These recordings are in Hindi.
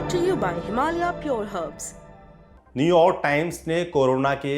brought to you by Himalaya Pure Herbs. New York times ने कोरोना के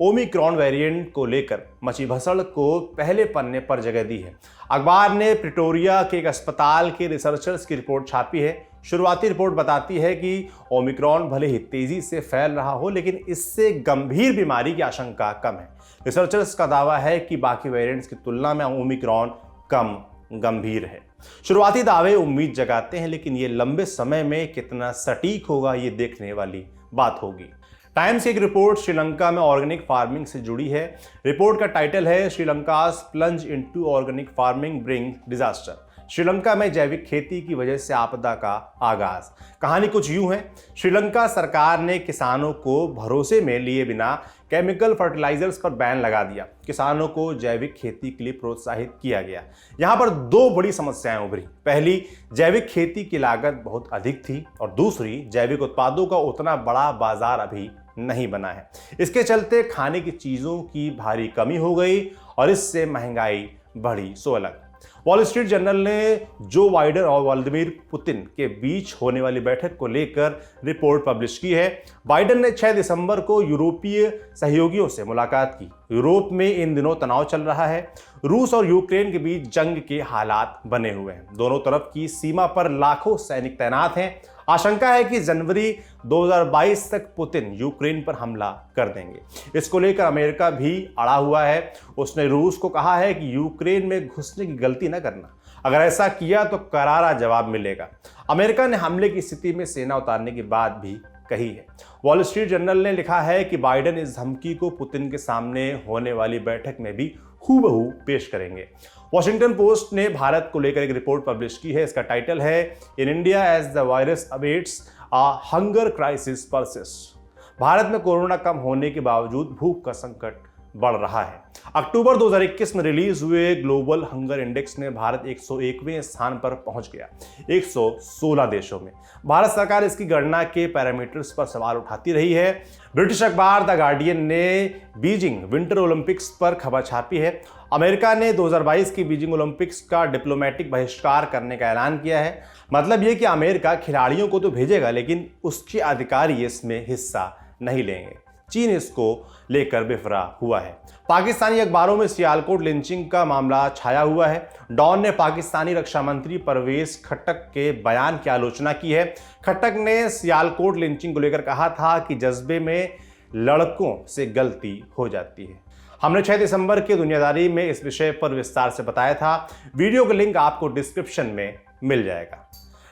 ओमिक्रॉन वेरिएंट को लेकर मची भसड़ को पहले पन्ने पर जगह दी है। अखबार ने प्रिटोरिया के एक अस्पताल के रिसर्चर्स की रिपोर्ट छापी है। शुरुआती रिपोर्ट बताती है कि ओमिक्रॉन भले ही तेजी से फैल रहा हो, लेकिन इससे गंभीर बीमारी की आशंका कम है। रिसर्चर्स का दावा है कि बाकी वेरिएंट्स की तुलना में ओमिक्रॉन कम गंभीर है। शुरुआती दावे उम्मीद जगाते हैं, लेकिन ये लंबे समय में कितना सटीक होगा ये देखने वाली बात होगी। टाइम्स की एक रिपोर्ट श्रीलंका में ऑर्गेनिक फार्मिंग से जुड़ी है। रिपोर्ट का टाइटल है श्रीलंकास plunge into organic farming bring disaster. Sri Lanka में जैविक खेती की वजह से आपदा का आगाज। कहानी कुछ यूं है। श्रीलंका सरकार ने किसानों को भरोसे में लिए बिना केमिकल फर्टिलाइजर्स पर बैन लगा दिया। किसानों को जैविक खेती के लिए प्रोत्साहित किया गया। यहाँ पर दो बड़ी समस्याएं उभरी। पहली, जैविक खेती की लागत बहुत अधिक थी, और दूसरी, जैविक उत्पादों का उतना बड़ा बाजार अभी नहीं बना है। इसके चलते खाने की चीजों की भारी कमी हो गई और इससे महंगाई बढ़ी। सो अलग वॉल स्ट्रीट जर्नल ने जो बाइडेन और व्लादिमीर पुतिन के बीच होने वाली बैठक को लेकर रिपोर्ट पब्लिश की है। बाइडेन ने 6 दिसंबर को यूरोपीय सहयोगियों से मुलाकात की। यूरोप में इन दिनों तनाव चल रहा है। रूस और यूक्रेन के बीच जंग के हालात बने हुए हैं। दोनों तरफ की सीमा पर लाखों सैनिक तैनात हैं। आशंका है कि जनवरी 2022 तक पुतिन यूक्रेन पर हमला कर देंगे। इसको लेकर अमेरिका भी अड़ा हुआ है। उसने रूस को कहा है कि यूक्रेन में घुसने की गलती न करना। अगर ऐसा किया तो करारा जवाब मिलेगा। अमेरिका ने हमले की स्थिति में सेना उतारने की बात भी कही है। वॉल स्ट्रीट जर्नल ने लिखा है कि बाइडेन इस धमकी को पुतिन के सामने होने वाली बैठक में भी हूबहू पेश करेंगे। वॉशिंगटन पोस्ट ने भारत को लेकर एक रिपोर्ट पब्लिश की है। इसका टाइटल है in India as the virus awaits a hunger crisis persist. भारत में कोरोना कम होने के बावजूद भूख का संकट बढ़ रहा है। अक्टूबर 2021 में रिलीज हुए ग्लोबल हंगर इंडेक्स में भारत 101वें स्थान पर पहुंच गया 116 देशों में। भारत सरकार इसकी गणना के पैरामीटर्स पर सवाल उठाती रही है। ब्रिटिश अखबार द गार्डियन ने बीजिंग विंटर ओलंपिक्स पर खबर छापी है। अमेरिका ने 2022 की बीजिंग ओलंपिक्स का डिप्लोमेटिक बहिष्कार करने का ऐलान किया है। मतलब यह कि अमेरिका खिलाड़ियों को तो भेजेगा, लेकिन उसके अधिकारी इसमें हिस्सा नहीं लेंगे। चीन इसको लेकर बेफरा हुआ है। पाकिस्तानी अखबारों में सियालकोट लिंचिंग का मामला छाया हुआ है। डॉन ने पाकिस्तानी रक्षा मंत्री परवेज खट्टक के बयान की आलोचना की है। खट्टक ने सियालकोट लिंचिंग को लेकर कहा था कि जज्बे में लड़कों से गलती हो जाती है। हमने 6 दिसंबर की दुनियादारी में इस विषय पर विस्तार से बताया था। वीडियो का लिंक आपको डिस्क्रिप्शन में मिल जाएगा।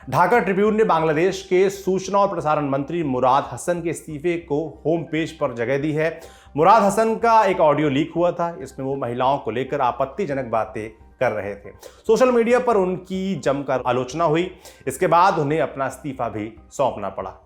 ढाका ट्रिब्यून ने बांग्लादेश के सूचना और प्रसारण मंत्री मुराद हसन के इस्तीफे को होम पेज पर जगह दी है। मुराद हसन का एक ऑडियो लीक हुआ था। इसमें वो महिलाओं को लेकर आपत्तिजनक बातें कर रहे थे। सोशल मीडिया पर उनकी जमकर आलोचना हुई। इसके बाद उन्हें अपना इस्तीफा भी सौंपना पड़ा।